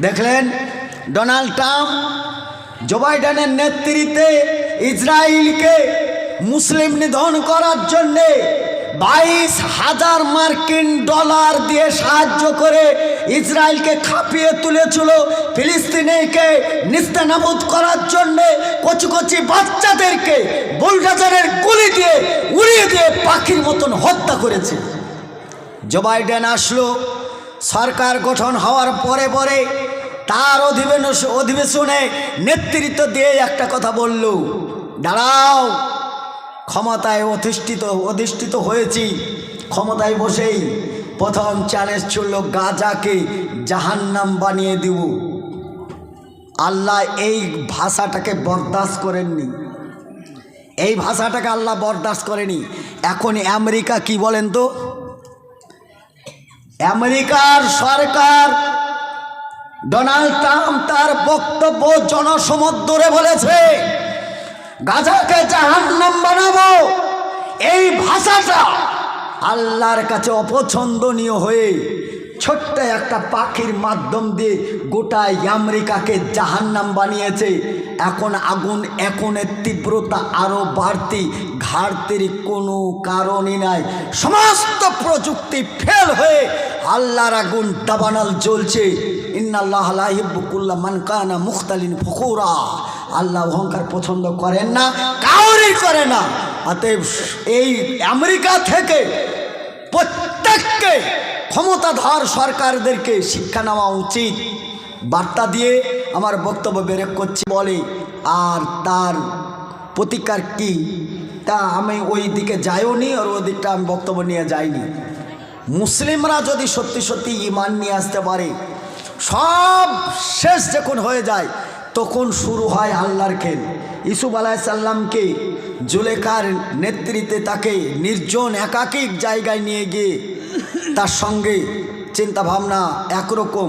দেখলেন Donald Trump জো বাইডেনের নেতৃত্বে ইসরায়েলকে মুসলিম নিধন করার জন্যে 22,000 মার্কিন ডলার দিয়ে সাহায্য করে ইসরায়েলকে খাপিয়ে তুলেছিল। ফিলিস্তিনিকে নিস্তানাবুদ করার জন্যে কচি কচি বাচ্চাদেরকে বুলডোজারের গুলি দিয়ে উড়িয়ে দিয়ে পাখির মতন হত্যা করেছে। জো বাইডেন আসলো, সরকার গঠন হওয়ার পরে পরে তার অধিবেশনে নেতৃত্ব দিয়ে একটা কথা বলল, দাঁড়াও, ক্ষমতায় অধিষ্ঠিত হয়েছি, ক্ষমতায় বসেই প্রথম চ্যালেঞ্জ ছিল গাজাকে জাহান্নাম বানিয়ে দিব। আল্লাহ এই ভাষাটাকে বরদাস্ত করেননি, এই ভাষাটাকে আল্লাহ বরদাস্ত করেনি। এখন আমেরিকা কি বলেন তো, আমেরিকার সরকার ডোনাল্ড ট্রাম্প তার বক্তব্য জনসমুদ্রে বলেছে গাজাকে জাহান্নাম বানাবো। এই ভাষাটা আল্লাহর কাছে অপছন্দনীয় হয়ে ছোট্ট একটা পাখির মাধ্যম দিয়ে গোটা আমেরিকাকে জাহান্নাম বানিয়েছে। এখন আগুন এখনের তীব্রতা আরও বাড়তি, ঘাটতির কোনো কারণই নাই। সমস্ত প্রযুক্তি ফেল হয়ে আল্লাহর আগুন দাবানল জ্বলছে। ইন্নাল্লাহ লা ইউহিব্বু কুল্লা মান কানা মুখতালিন ফখুরা। আল্লাহ অহংকার পছন্দ করেন না, কাউরই করে না। অতএব এই আমেরিকা থেকে প্রত্যেককে ক্ষমতাধর সরকারদেরকে শিক্ষা নেওয়া উচিত। বার্তা দিয়ে আমার বক্তব্য বের করছি বলে, আর তার প্রতিকার কি তা আমি ওই দিকে যাইও নি, আর ওই দিকটা আমি বক্তব্য নিয়ে যাইনি। মুসলিমরা যদি সত্যি সত্যি ঈমান নিয়ে আসতে পারে, সব শেষ যখন হয়ে যায় তখন শুরু হয় আল্লাহর খেল। ইউসুফ আলাইহিস সালামকে জুলেখার নেতৃত্বে তাকে নির্জন একাকিক জায়গায় নিয়ে গিয়ে তার সঙ্গে চিন্তাভাবনা একরকম,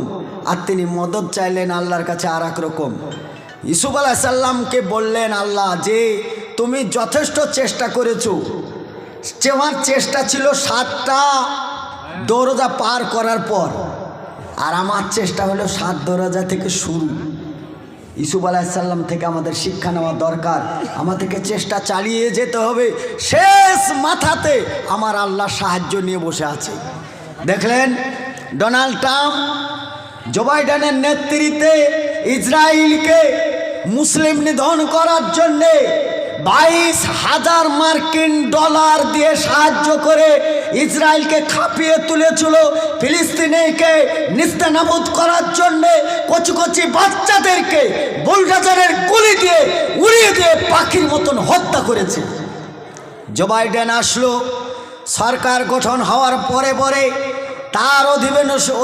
আর তিনি মদত চাইলেন আল্লাহর কাছে আর এক রকম। ইউসুফ আলাইহিস সালামকে বললেন আল্লাহ যে তুমি যথেষ্ট চেষ্টা করেছো, তোমার চেষ্টা ছিল 7টা দরজা পার করার পর, আর আমার চেষ্টা হলো 7 দরজা থেকে শুরু। ইউসুফ আলাইহিস সালাম থেকে আমাদের শিক্ষা নেওয়া দরকার, আমাদেরকে চেষ্টা চালিয়ে যেতে হবে। শেষ মাথাতে আমার আল্লাহ সাহায্য নিয়ে বসে আছে। দেখলেন ডোনাল্ড ট্রাম্প জো বাইডেনের নেতৃত্বে ইসরায়েলকে মুসলিম নিধন করার জন্যে 22,000 মার্কিন ডলার দিয়ে সাহায্য করে ইসরায়েলকে খাপিয়ে তুলেছিল। ফিলিস্তিনিকে নিস্তানাবুদ করার জন্যে কচি কচি বাচ্চাদেরকে বুলডোজারের গুলি দিয়ে উড়িয়ে দিয়ে পাখির মতন হত্যা করেছে। জো বাইডেন আসলো, সরকার গঠন হওয়ার পরে পরে তার অধিবেশন